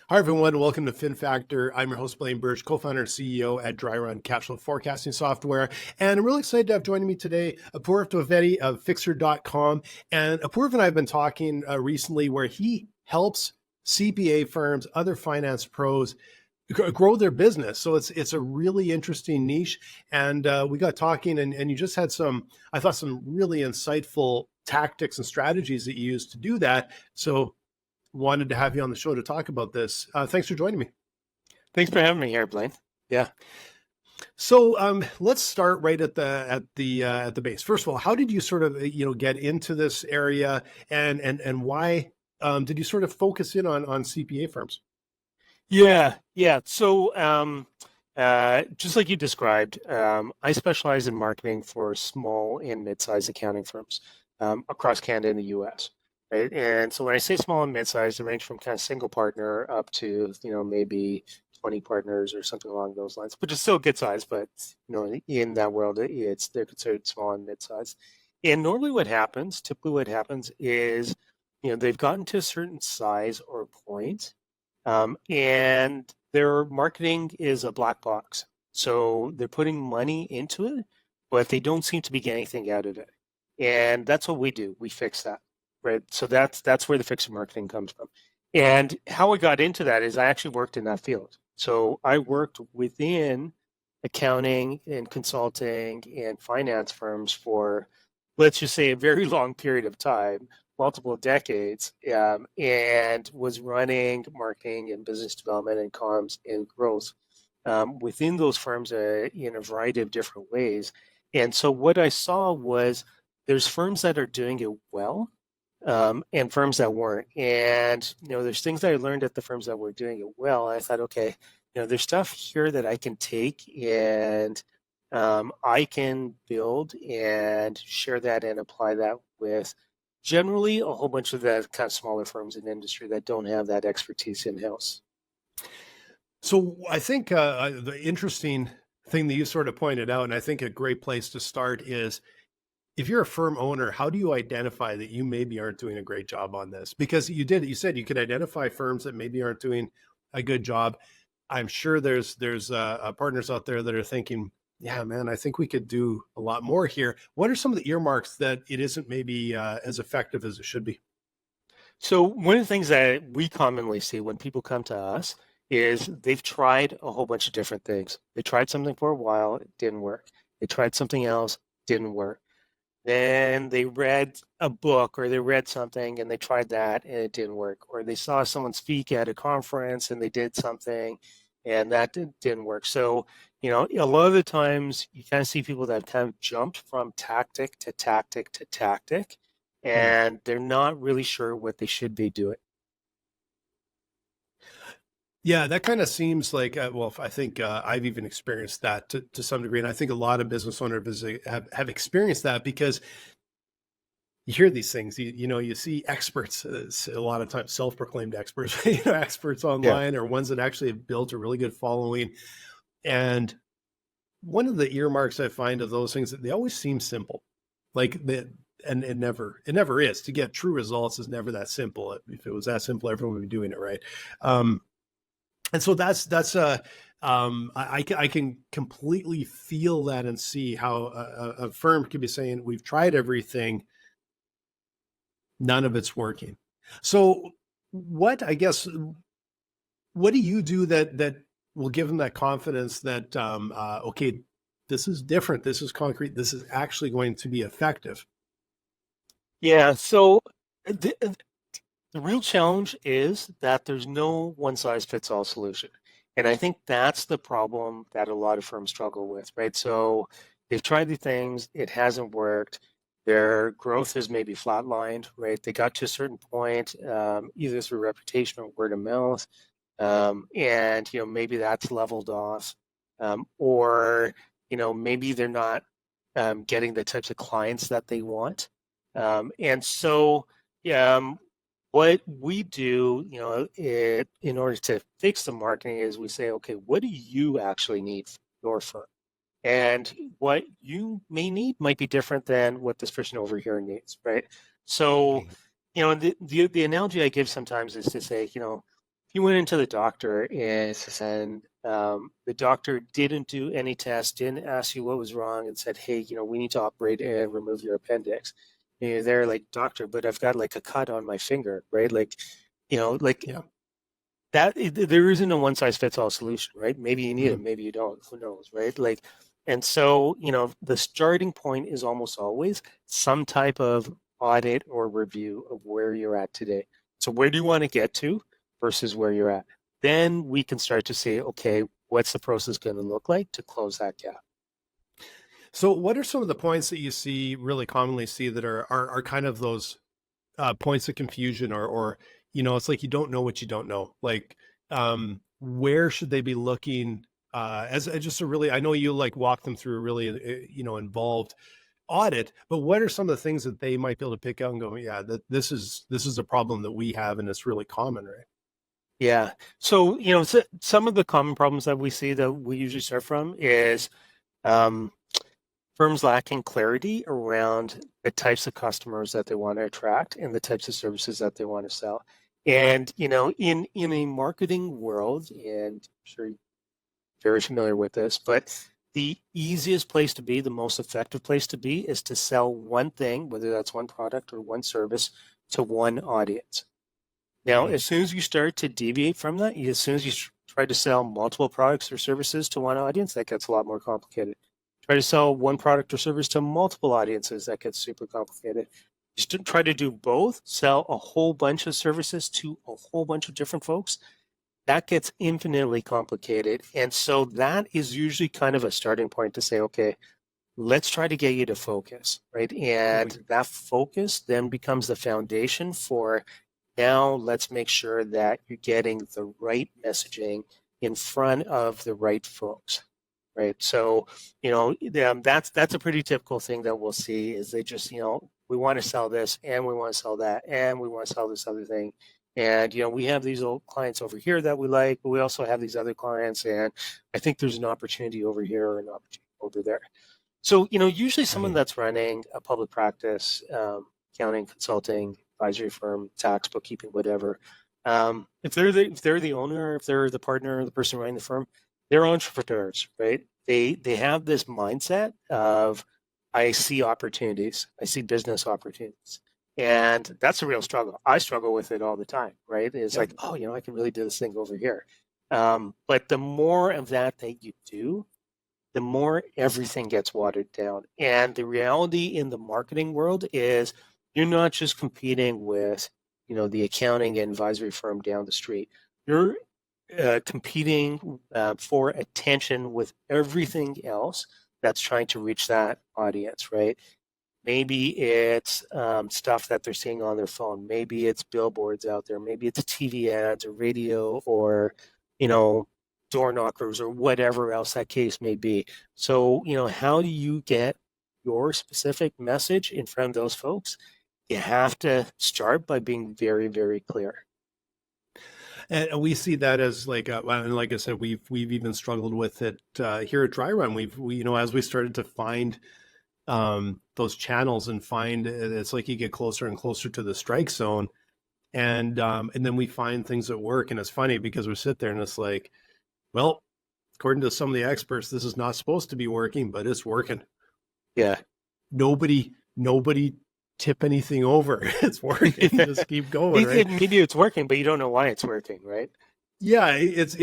Hi, everyone. Welcome to Fin Factor. I'm your host, Blaine Bertsch, co-founder and CEO at Dry Run Cash Flow Forecasting Software. And I'm really excited to have joining me today Apoorv Dwivedi of Fixer.com. And Apoorv and I have been talking recently where he helps CPA firms, other finance pros grow their business. So it's a really interesting niche. And we got talking and you just had I thought some really insightful tactics and strategies that you use to do that. So wanted to have you on the show to talk about this. Thanks for joining me. Thanks for having me here, Blaine. Yeah. So let's start right at the base. First of all, how did you sort of get into this area, and why did you sort of focus in on CPA firms? Yeah. So just like you described, I specialize in marketing for small and mid-sized accounting firms across Canada and the US. Right. And so when I say small and mid-sized, they range from kind of single partner up to, maybe 20 partners or something along those lines, which is still good size, but in that world, they're considered small and mid-sized. And normally typically what happens is, they've gotten to a certain size or point, and their marketing is a black box. So they're putting money into it, but they don't seem to be getting anything out of it. And that's what we do. We fix that. Right. So that's where the fixed marketing comes from. And how I got into that is I actually worked in that field. So I worked within accounting and consulting and finance firms for, let's just say, a very long period of time, multiple decades, and was running marketing and business development and comms and growth within those firms in a variety of different ways. And so what I saw was there's firms that are doing it well, and firms that weren't. And, there's things that I learned at the firms that were doing it well. I thought, okay, there's stuff here that I can take and I can build and share that and apply that with generally a whole bunch of the kind of smaller firms in the industry that don't have that expertise in-house. So I think the interesting thing that you sort of pointed out, and I think a great place to start is, if you're a firm owner, how do you identify that you maybe aren't doing a great job on this? Because you said you could identify firms that maybe aren't doing a good job. I'm sure there's partners out there that are thinking, yeah, man, I think we could do a lot more here. What are some of the earmarks that it isn't maybe as effective as it should be? So one of the things that we commonly see when people come to us is they've tried a whole bunch of different things. They tried something for a while, it didn't work. They tried something else, didn't work. Then they read a book or they read something and they tried that and it didn't work. Or they saw someone speak at a conference and they did something and that didn't work. So, a lot of the times you kind of see people that have kind of jumped from tactic to tactic to tactic, and they're not really sure what they should be doing. Yeah, that kind of seems like, well, I think I've even experienced that to some degree. And I think a lot of business owners have experienced that because you hear these things, you see experts, a lot of times self-proclaimed experts, experts online or ones that actually have built a really good following. And one of the earmarks I find of those things that they always seem simple, and it never is. To get true results is never that simple. If it was that simple, everyone would be doing it right. And so I can completely feel that and see how a firm could be saying, we've tried everything, none of it's working. So what do you do that will give them that confidence that, okay, this is different, this is concrete, this is actually going to be effective? Yeah, so the real challenge is that there's no one-size-fits-all solution. And I think that's the problem that a lot of firms struggle with, right? So they've tried the things, it hasn't worked. Their growth has maybe flatlined, right? They got to a certain point, either through reputation or word of mouth, and maybe that's leveled off, or maybe they're not getting the types of clients that they want, and so. What we do, in order to fix the marketing is we say, okay, what do you actually need for your firm? And what you may need might be different than what this person over here needs, right? So, the analogy I give sometimes is to say, you went into the doctor and the doctor didn't do any tests, didn't ask you what was wrong, and said, "Hey, we need to operate and remove your appendix." And you're there like, "Doctor, but I've got like a cut on my finger, right?" Like Yeah. that. There isn't a one size fits all solution, right? Maybe you need it, Mhm. maybe you don't. Who knows, right? And so the starting point is almost always some type of audit or review of where you're at today. So where do you want to get to versus where you're at? Then we can start to say, okay, what's the process going to look like to close that gap? So, what are some of the points that you see really commonly see that are kind of those points of confusion, or it's like you don't know what you don't know. Like, where should they be looking? As just a really, I know you like walk them through a really involved audit, but what are some of the things that they might be able to pick out and go, yeah, that this is a problem that we have, and it's really common, right? Yeah. So, some of the common problems that we see that we usually start from is um, firms lacking clarity around the types of customers that they want to attract and the types of services that they want to sell. And, in a marketing world, and I'm sure you're very familiar with this, but the easiest place to be, the most effective place to be is to sell one thing, whether that's one product or one service, to one audience. Now, Mhm. as soon as you start to deviate from that, as soon as you try to sell multiple products or services to one audience, that gets a lot more complicated. Try to sell one product or service to multiple audiences, that gets super complicated. Just to try to do both, sell a whole bunch of services to a whole bunch of different folks, that gets infinitely complicated. And so that is usually kind of a starting point to say, okay, let's try to get you to focus, right? Mhm. And that focus then becomes the foundation for now let's make sure that you're getting the right messaging in front of the right folks, right? So, that's a pretty typical thing that we'll see is they just, we want to sell this and we want to sell that and we want to sell this other thing. And, we have these old clients over here that we like, but we also have these other clients. And I think there's an opportunity over here or an opportunity over there. So, usually someone Mhm. that's running a public practice, accounting, consulting, advisory firm, tax, bookkeeping, whatever, if they're the owner, if they're the partner, the person running the firm, they're entrepreneurs, right? They have this mindset of I see opportunities, I see business opportunities. And that's a real struggle. I struggle with it all the time, right? It's Yep. like, oh, I can really do this thing over here. But the more of that you do, the more everything gets watered down. And the reality in the marketing world is you're not just competing with, the accounting and advisory firm down the street. You're competing for attention with everything else that's trying to reach that audience, right? Maybe it's stuff that they're seeing on their phone. Maybe it's billboards out there. Maybe it's TV ads or radio or, you know, door knockers or whatever else that case may be. So, how do you get your specific message in front of those folks? You have to start by being very, very clear. And we see that as like, well, and like I said, we've even struggled with it here at Dry Run. As we started to find those channels and find it's like you get closer and closer to the strike zone, and then we find things that work, and it's funny because we sit there and it's like, well, according to some of the experts, this is not supposed to be working, but it's working. Yeah. Nobody tip anything over. It's working. Just keep going, right? Maybe it's working, but you don't know why it's working, right? Yeah, it's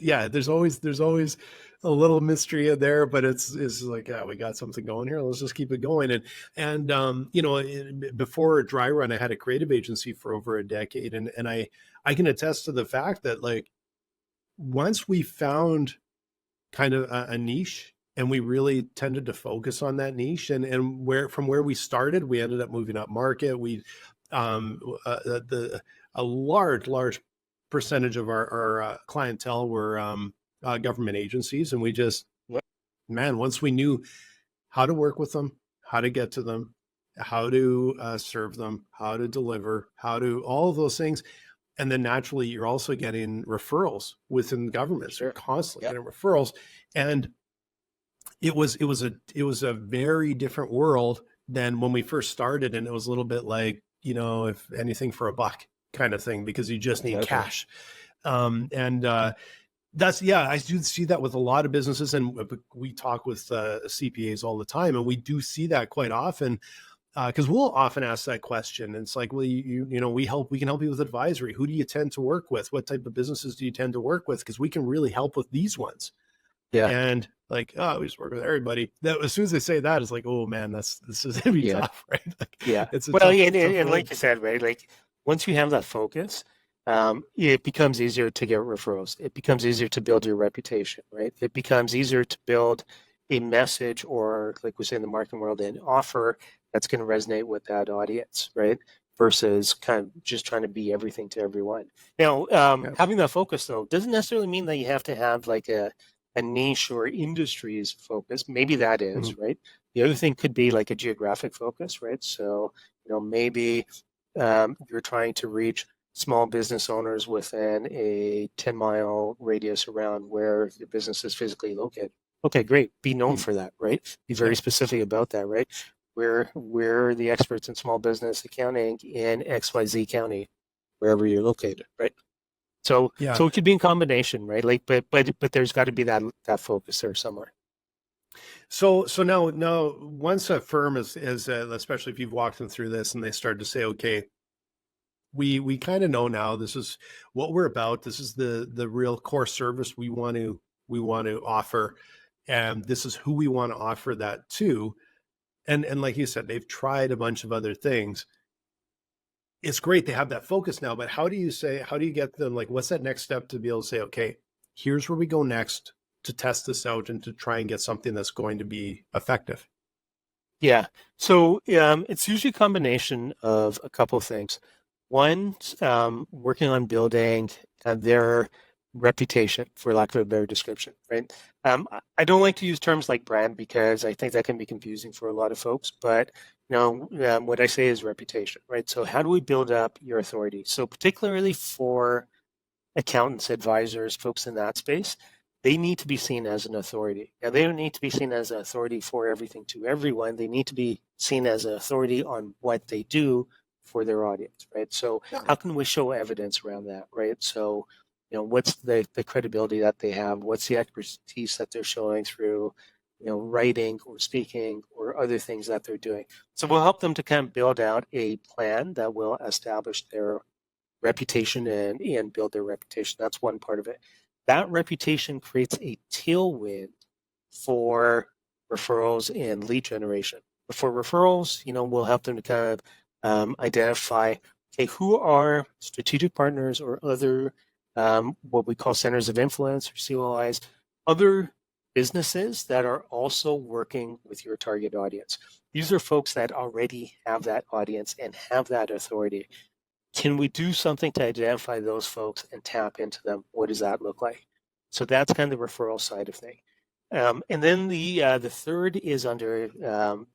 yeah. There's always a little mystery in there, but it's like, yeah, we got something going here. Let's just keep it going. Before Dry Run, I had a creative agency for over a decade, and I can attest to the fact that like once we found kind of a niche and we really tended to focus on that niche, and where we started, we ended up moving up market. We the a large percentage of our clientele were government agencies, and we just, man, once we knew how to work with them, how to get to them, how to serve them, how to deliver, how to all of those things, and then naturally you're also getting referrals within governments. You're Sure. constantly Yep. getting referrals, and it was a very different world than when we first started, and it was a little bit like, if anything for a buck. kind of thing because you just need Exactly. cash. And that's, yeah, I do see that with a lot of businesses, and we talk with CPAs all the time, and we do see that quite often because we'll often ask that question. And it's like, well, you know, we can help you with advisory. Who do you tend to work with? What type of businesses do you tend to work with? Because we can really help with these ones. Yeah. And like, oh, we just work with everybody. That as soon as they say that, it's like, oh man, this is gonna be Yeah. tough, right? Like, Yeah. it's a Well, tough, and, tough and road. like you said, right, like once you have that focus, it becomes easier to get referrals. It becomes easier to build your reputation, right? It becomes easier to build a message or, like we say in the marketing world, an offer that's going to resonate with that audience, right? Versus kind of just trying to be everything to everyone. Now, Yeah. having that focus though doesn't necessarily mean that you have to have like a niche or industries focus. Maybe that Mhm. is, right? The other thing could be like a geographic focus, right? So, maybe you're trying to reach small business owners within a 10-mile radius around where your business is physically located. Okay, great. Be known Mhm. for that, right? Be Yeah. very specific about that, right? We're the experts in small business accounting in XYZ County, wherever you're located, right? So Yeah. so it could be in combination, right? Like, but there's got to be that focus there somewhere. So now once a firm is especially if you've walked them through this and they start to say, okay, we kind of know now this is what we're about. This is the real core service we want to offer, and this is who we want to offer that to. And like you said, they've tried a bunch of other things. It's great they have that focus now, but how do you get them, like, what's that next step to be able to say, okay, here's where we go next to test this out and to try and get something that's going to be effective? Yeah. So it's usually a combination of a couple of things. One, working on building their reputation, for lack of a better description, right? I don't like to use terms like brand because I think that can be confusing for a lot of folks. But what I say is reputation, right? So how do we build up your authority? So particularly for accountants, advisors, folks in that space, they need to be seen as an authority. Now, they don't need to be seen as an authority for everything to everyone. They need to be seen as an authority on what they do for their audience, right? So, Yeah. how can we show evidence around that, right? So, what's the credibility that they have? What's the expertise that they're showing through, writing or speaking or other things that they're doing? So, we'll help them to kind of build out a plan that will establish their reputation and build their reputation. That's one part of it. That reputation creates a tailwind for referrals and lead generation. For referrals, we'll help them to kind of identify, okay, who are strategic partners or other what we call centers of influence or COIs, other businesses that are also working with your target audience. These are folks that already have that audience and have that authority. Can we do something to identify those folks and tap into them? What does that look like? So that's kind of the referral side of thing. And then the third is under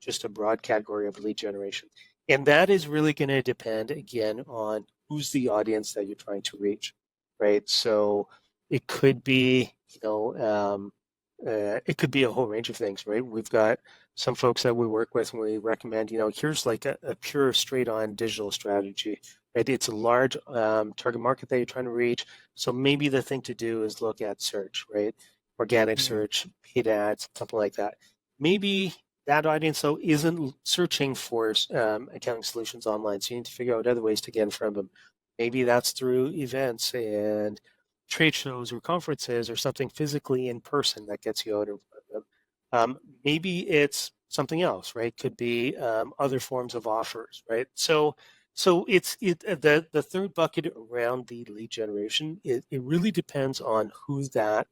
just a broad category of lead generation. And that is really going to depend, again, on who's the audience that you're trying to reach, right? So it could be, it could be a whole range of things, right? We've got some folks that we work with and we recommend, here's like a pure straight on digital strategy, right? It's a large target market that you're trying to reach. So maybe the thing to do is look at search, right? Organic Mm. search, paid ads, something like that. Maybe that audience, though, isn't searching for accounting solutions online. So you need to figure out other ways to get in front of them. Maybe that's through events and trade shows or conferences or something physically in person that gets you out in front of them. Maybe it's something else, right? Could be other forms of offers, right? So the third bucket around the lead generation. It really depends on who that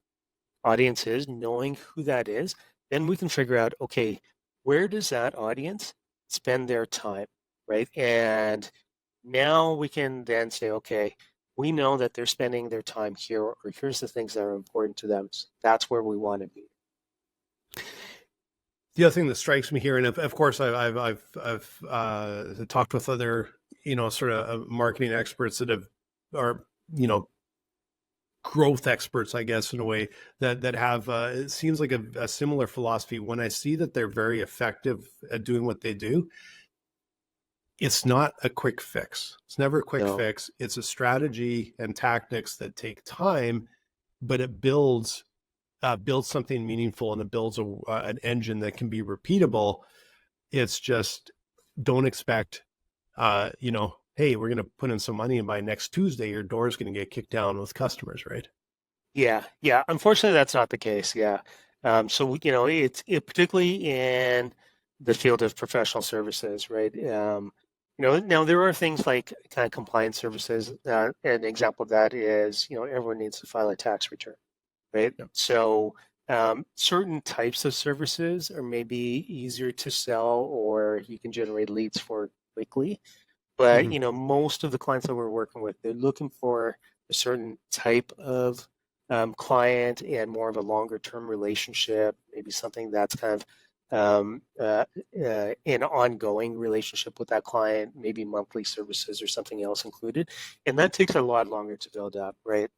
audience is. Knowing who that is, then we can figure out, okay, where does that audience spend their time, right? And now we can then say, okay, we know that they're spending their time here, or here's the things that are important to them. So that's where we want to be. The other thing that strikes me here, and of course, I've talked with other, sort of marketing experts that are, growth experts, I guess, in a way that have, it seems like a similar philosophy. When I see that they're very effective at doing what they do, it's not a quick fix. It's never a quick No. fix. It's a strategy and tactics that take time, but it builds something meaningful, and it builds an engine that can be repeatable. It's just, don't expect, hey, we're going to put in some money and by next Tuesday, your door is going to get kicked down with customers, right? Yeah, yeah. Unfortunately, that's not the case. Yeah. So particularly in the field of professional services, right? Now there are things like kind of compliance services. An example of that is, everyone needs to file a tax return, right? Yep. So certain types of services are maybe easier to sell, or you can generate leads for quickly. But Mm-hmm. most of the clients that we're working with, they're looking for a certain type of client and more of a longer term relationship, maybe something that's kind of an ongoing relationship with that client, maybe monthly services or something else included. And that takes a lot longer to build up, right?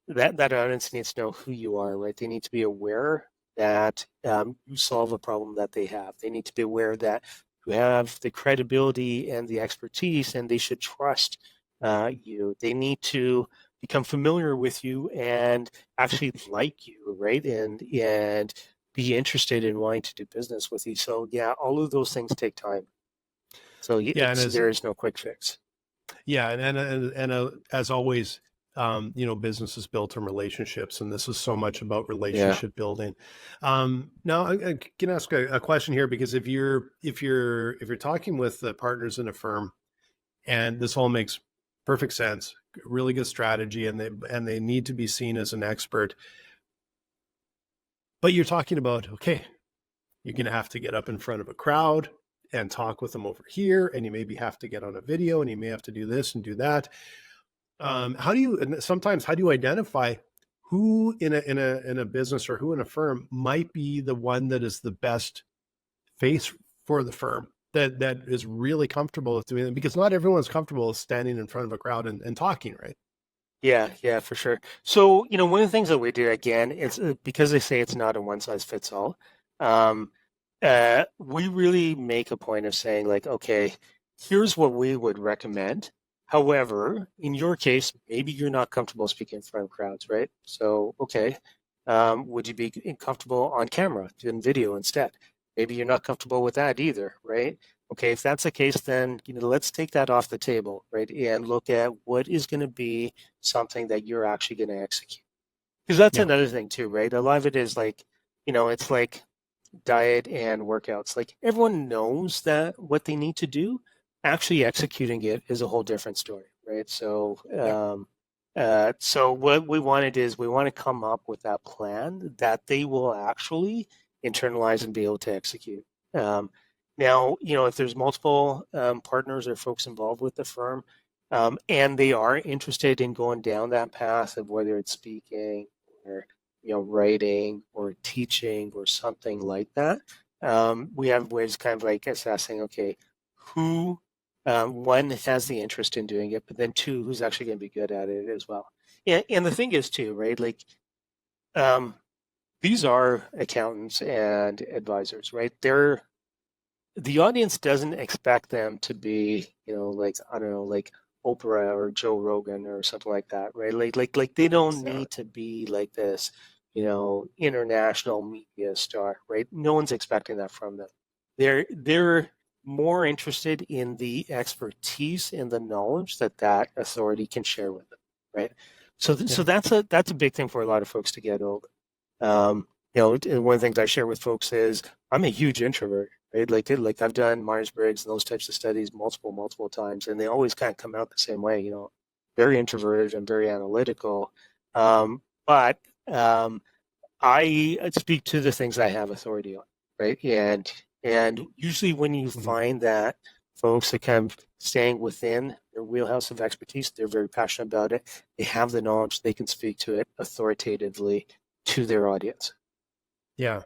That audience needs to know who you are, right? They need to be aware that you solve a problem that they have. They need to be aware that you have the credibility and the expertise, and they should trust you. They need to become familiar with you and actually like you, right? And be interested in wanting to do business with you. So yeah, all of those things take time. So Yeah, and there is no quick fix. as always, business is built on relationships, and this is so much about Yeah. relationship building. Now, I can ask a question here, because if you're talking with the partners in a firm, and this all makes perfect sense, really good strategy, and they need to be seen as an expert, but you're talking about, okay, you're going to have to get up in front of a crowd and talk with them over here, and you maybe have to get on a video, and you may have to do this and do that. How do you identify who in a business, or who in a firm might be the one that is the best face for the firm, that is really comfortable with doing it? Because not everyone's comfortable standing in front of a crowd and talking, right? Yeah, yeah, for sure. So, one of the things that we do again is because they say it's not a one size fits all. Um, we really make a point of saying like, okay, here's what we would recommend. However, in your case, maybe you're not comfortable speaking in front of crowds, right? So, okay, would you be comfortable on camera doing video instead? Maybe you're not comfortable with that either, right? Okay, if that's the case, then let's take that off the table, right? And look at what is going to be something that you're actually going to execute. Because that's Yeah. another thing too, right? A lot of it is like, it's like diet and workouts. Like everyone knows that what they need to do, actually executing it is a whole different story, right? So, Yeah. so what we wanted is we want to come up with that plan that they will actually internalize and be able to execute. Um, Now, if there's multiple partners or folks involved with the firm, and they are interested in going down that path of whether it's speaking or writing or teaching or something like that, we have ways kind of like assessing, okay, who one has the interest in doing it, but then two, who's actually going to be good at it as well. And the thing is too, right? Like um, these are accountants and advisors, right? The audience doesn't expect them to be, like I don't know, like Oprah or Joe Rogan or something like that, right? Like they don't So, need to be like this, international media star, right? No one's expecting that from them. They're more interested in the expertise and the knowledge that authority can share with them, right? So yeah. that's a big thing for a lot of folks to get over. One of the things I share with folks is I'm a huge introvert, right? Like I've done Myers-Briggs and those types of studies multiple times, and they always kind of come out the same way. Very introverted and very analytical, but I speak to the things I have authority on, right? And usually when you Mhm. find that folks are kind of staying within their wheelhouse of expertise, they're very passionate about it. They have the knowledge, they can speak to it authoritatively to their audience. Yeah.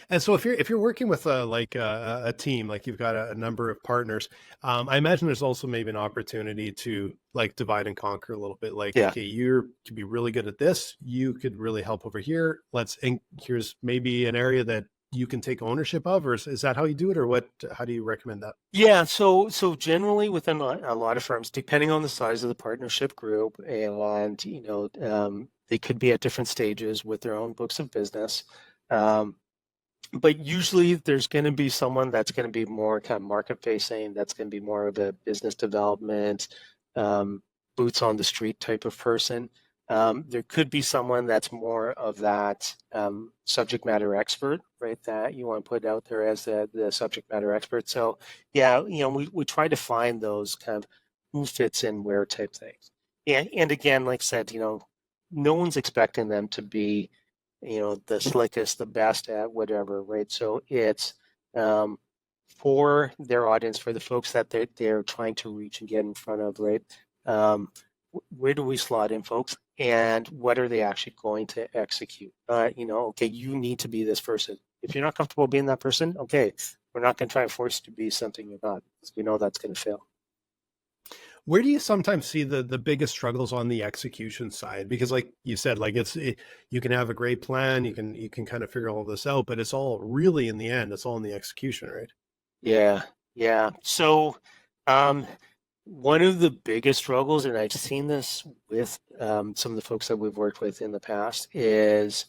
And so if you're working with a team, like you've got a number of partners, I imagine there's also maybe an opportunity to like divide and conquer a little bit. Like, Yeah. okay, you could be really good at this. You could really help over here. And here's maybe an area that you can take ownership of, or is that how you do it, or what? How do you recommend that? Yeah, so generally within a lot of firms, depending on the size of the partnership group, and they could be at different stages with their own books of business. Um, but usually there's going to be someone that's going to be more kind of market facing, that's going to be more of a business development, um, boots on the street type of person. There could be someone that's more of that subject matter expert, right? That you want to put out there as the subject matter expert. So, yeah, we try to find those kind of who fits in where type things. And again, like I said, no one's expecting them to be the slickest, the best at whatever, right? So it's um, for their audience, for the folks that they're trying to reach and get in front of, right? Um, where do we slot in, folks? And what are they actually going to execute? Okay, you need to be this person. If you're not comfortable being that person, okay, we're not going to try and force you to be something you're not, because we know that's going to fail. Where do you sometimes see the biggest struggles on the execution side? Because like you said, like you can have a great plan, you can kind of figure all this out, but it's all really in the end, it's all in the execution, right? Yeah, yeah. So, um, one of the biggest struggles, and I've seen this with some of the folks that we've worked with in the past, is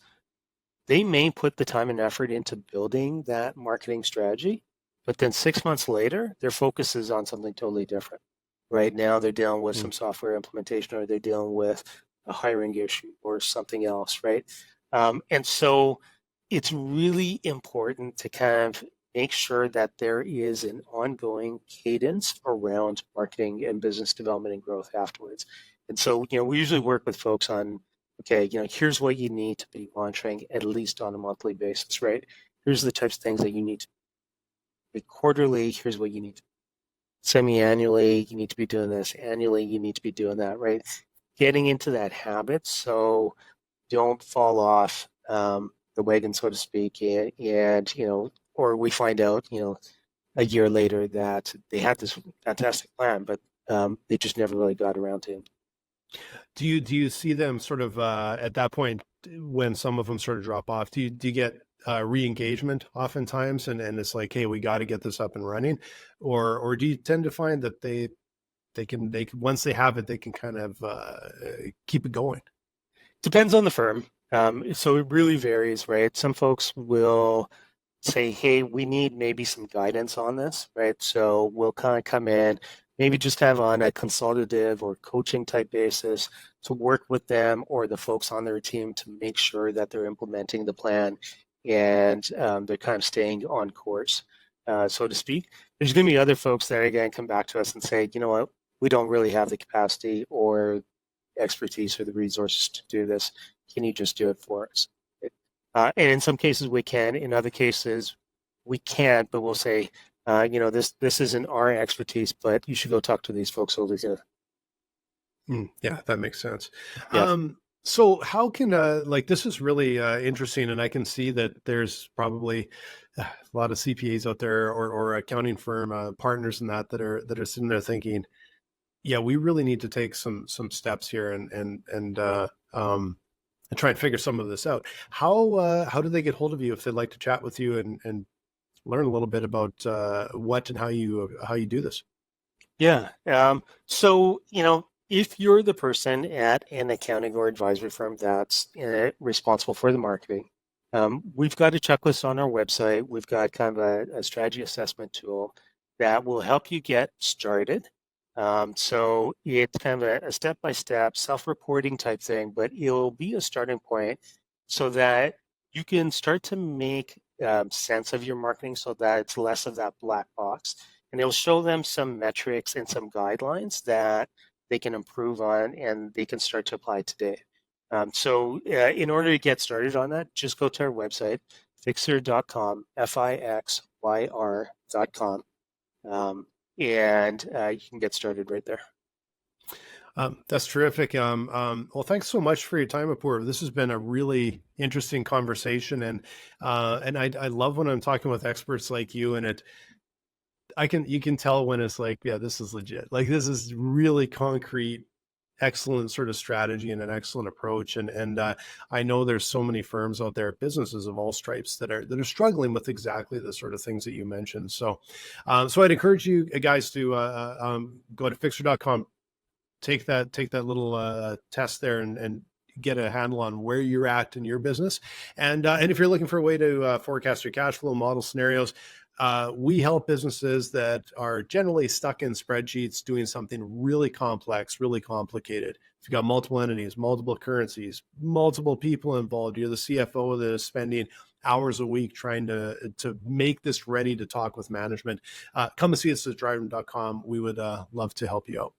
they may put the time and effort into building that marketing strategy, but then 6 months later, their focus is on something totally different. Right now, they're dealing with Mm. some software implementation, or they're dealing with a hiring issue or something else, right? And so it's really important to kind of make sure that there is an ongoing cadence around marketing and business development and growth afterwards. And so, we usually work with folks on, okay, here's what you need to be launching at least on a monthly basis, right? Here's the types of things that you need to be quarterly. Here's what you need to semi-annually. You need to be doing this annually. You need to be doing that, right? Getting into that habit so don't fall off the wagon, so to speak, and or we find out, a year later that they had this fantastic plan, but they just never really got around to it. Do you see them sort of at that point when some of them sort of drop off? Do you get re-engagement oftentimes, and it's like, hey, we got to get this up and running, or do you tend to find that they can once they have it, they can kind of keep it going? Depends on the firm. So it really varies, right? Some folks will say, hey, we need maybe some guidance on this, right? So we'll kind of come in, maybe just kind of on a consultative or coaching type basis to work with them or the folks on their team to make sure that they're implementing the plan and they're kind of staying on course, so to speak. There's going to be other folks that, again, come back to us and say, you know what, we don't really have the capacity or expertise or the resources to do this. Can you just do it for us? And in some cases we can. In other cases we can't. But we'll say, this isn't our expertise, but you should go talk to these folks over here. Yeah, that makes sense. Yeah. So how can like this is really interesting, and I can see that there's probably a lot of CPAs out there or accounting firm partners and that are sitting there thinking, yeah, we really need to take some steps here and try and figure some of this out. How do they get hold of you if they'd like to chat with you and learn a little bit about what and how you do this? Yeah. So, if you're the person at an accounting or advisory firm that's responsible for the marketing, we've got a checklist on our website. We've got kind of a strategy assessment tool that will help you get started. So it's kind of a step-by-step self-reporting type thing, but it'll be a starting point so that you can start to make sense of your marketing so that it's less of that black box. And it'll show them some metrics and some guidelines that they can improve on and they can start to apply today. So in order to get started on that, just go to our website, fixer.com, fixyr.com, and you can get started right there. That's terrific. Well, thanks so much for your time, Apoorv. This has been a really interesting conversation, and I love when I'm talking with experts like you, and you can tell when it's like, yeah, this is legit. Like this is really concrete excellent sort of strategy and an excellent approach. And I know there's so many firms out there, businesses of all stripes, that are struggling with exactly the sort of things that you mentioned. So I'd encourage you guys to go to fixer.com, take that little test there, and get a handle on where you're at in your business. And if you're looking for a way to forecast your cash flow, model scenarios, we help businesses that are generally stuck in spreadsheets doing something really complex, really complicated. If you've got multiple entities, multiple currencies, multiple people involved, you're the CFO that is spending hours a week trying to make this ready to talk with management. Come and see us at driven.com. We would love to help you out.